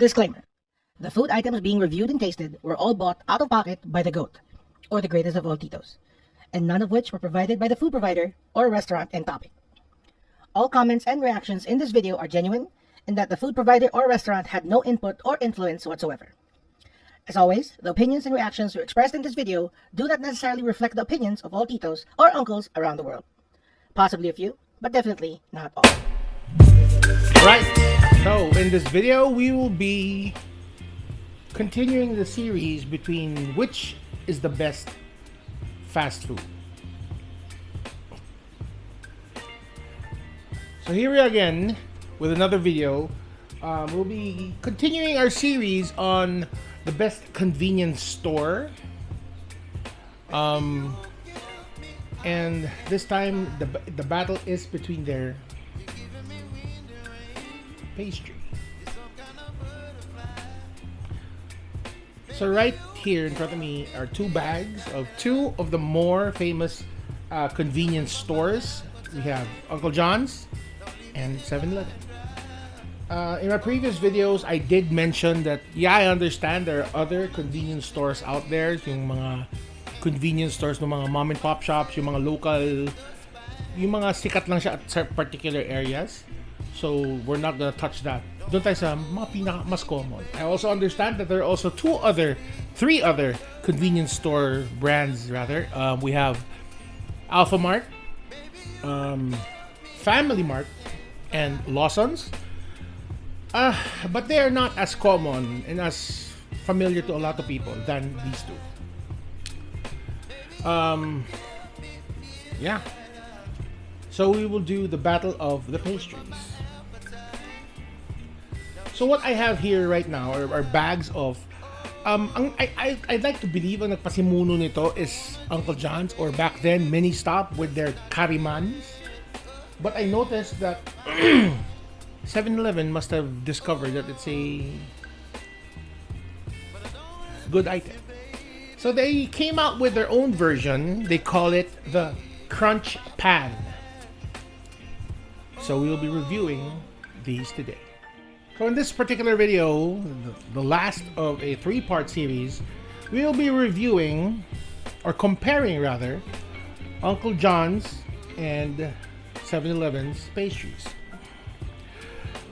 Disclaimer. The food items being reviewed and tasted were all bought out of pocket by the GOAT, or the greatest of all Titos, and none of which were provided by the food provider or restaurant and topic. All comments and reactions in this video are genuine, and that the food provider or restaurant had no input or influence whatsoever. As always, the opinions and reactions expressed in this video do not necessarily reflect the opinions of all Titos or uncles around the world. Possibly a few, but definitely not all. Right, so in this video we will be continuing the series between which is the best fast food. So here we are again with another video. We'll be continuing our series on the best convenience store. And this time the battle is between their pastry. So right here in front of me are two bags of two of the more famous convenience stores. We have Uncle John's and 7-Eleven. In my previous videos, I did mention that, yeah, I understand there are other convenience stores out there. Yung mga convenience stores ng mga mom and pop shops, yung mga local, yung mga sikat lang siya at particular areas. So we're not gonna touch that. Doon tayo sa mga pinaka mas common. I also understand that there are also three other convenience store brands rather. We have Alpha Mart, Family Mart, and Lawson's. But they are not as common and as familiar to a lot of people than these two. Yeah. So we will do the battle of the pastries. So what I have here right now are bags of I'd like to believe ang nagpasimuno nito is Uncle John's, or back then Mini Stop with their Karimans. But I noticed that 7-Eleven must have discovered that it's a good item. So they came out with their own version. They call it the Crunch Pan. So we will be reviewing these today. So in this particular video, the last of a three-part series, we will be reviewing, or comparing rather, Uncle John's and 7-Eleven's pastries.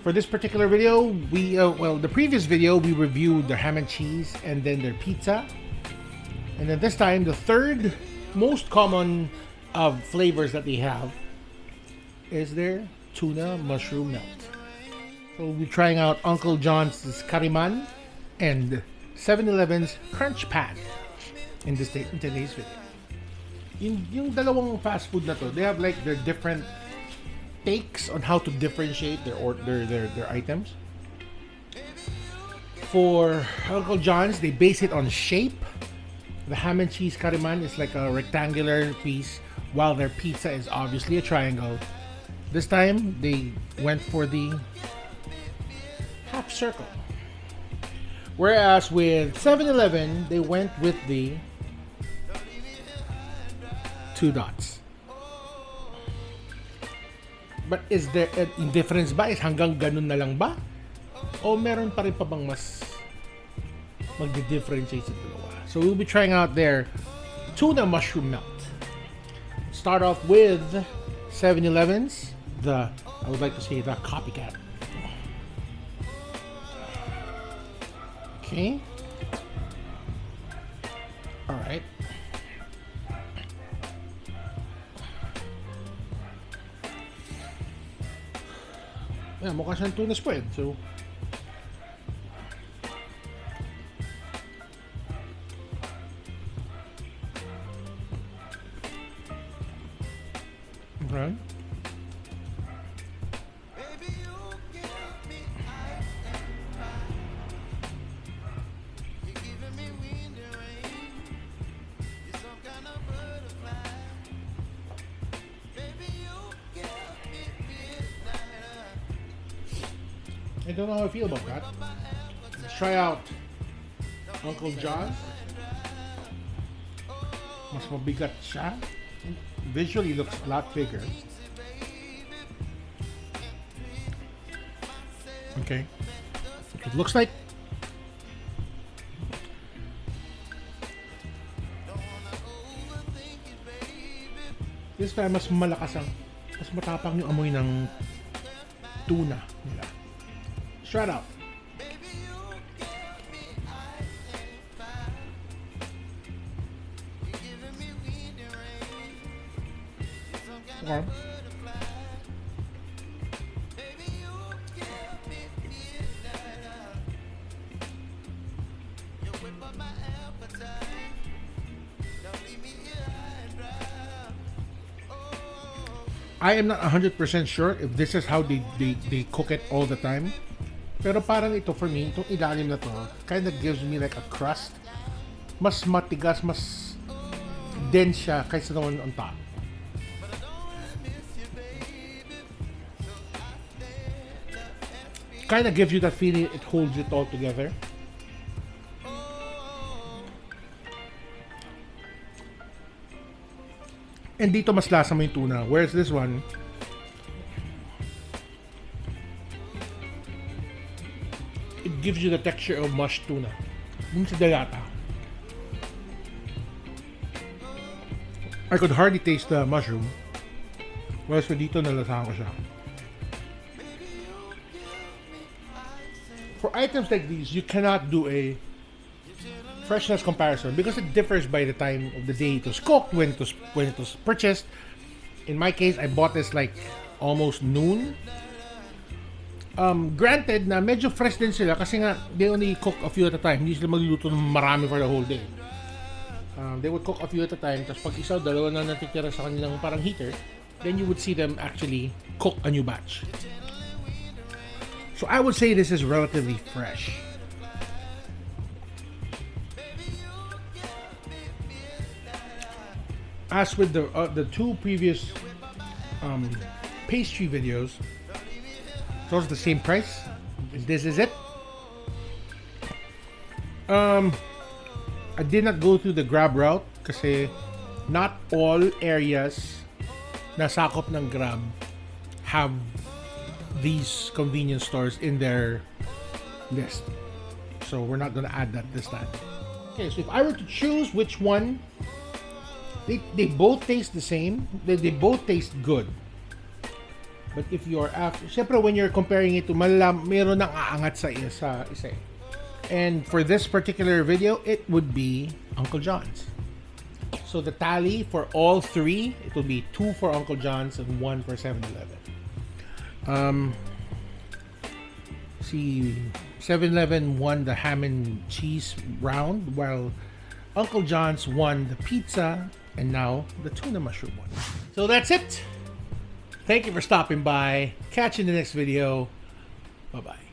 For this particular video, the previous video we reviewed their ham and cheese and then their pizza. And then this time, the third most common of flavors that they have is their tuna mushroom melt. So we'll be trying out Uncle John's Kariman and 7-Eleven's Crunch Pan in today's video. Yung dalawang fast food na to, they have like their different takes on how to differentiate their items. For Uncle John's, they base it on shape. The ham and cheese Kariman is like a rectangular piece, while their pizza is obviously a triangle. This time, they went for the half circle. Whereas with 7-Eleven, they went with the two dots. But is there a difference ba? Is hanggang ganun na lang ba? O meron pa rin pa bang mas magdi-differentiate sa dalawa? So we'll be trying out their tuna mushroom melt. Start off with 7-Eleven's, I would like to say the copycat. Okay. Alright. Yeah, mukha siyang tuna spread, so okay. I don't know how I feel about that. Let's try out Uncle John's. Mas mabigat siya. Visually looks a lot bigger. Okay. it looks like. This time, mas malakas mas matapang yung amoy ng tuna nila. Shout out. Okay. I am not 100% sure if this is how they cook it all the time. Pero parang ito for me, itong ilalim na to, kind of gives me like a crust. Mas matigas, mas dense siya kaysa the one on top. Kind of gives you that feeling it holds it all together. And dito mas lasa mo yung tuna. Whereas this one, it gives you the texture of mashed tuna. Yung sa delata. I could hardly taste the mushroom. Whereas for dito, nalasahan ko siya. For items like these, you cannot do a freshness comparison because it differs by the time of the day it was cooked, when it was purchased. In my case, I bought this like almost noon. Granted na medyo fresh din sila kasi nga they only cook a few at a time. Hindi sila magluluto ng marami for the whole day. They would cook a few at a time, tapos pag isa o dalawa na natitira sa kanilang parang heater, then you would see them actually cook a new batch. So I would say this is relatively fresh. As with the two previous pastry videos, those are the same price. This is it. I did not go through the Grab route kasi not all areas na sakop ng Grab have these convenience stores in their list. So we're not gonna add that this time. Okay, so if I were to choose which one, they both taste the same. They both taste good. But if you're after, syempre when you're comparing it to meron nang aangat sa isa. And for this particular video, it would be Uncle John's. So the tally for all three, it will be 2 for Uncle John's and 1 for 7-Eleven. See, 7-Eleven won the ham and cheese round, while Uncle John's won the pizza and now the tuna mushroom one. So that's it. Thank you for stopping by. Catch you in the next video. Bye-bye.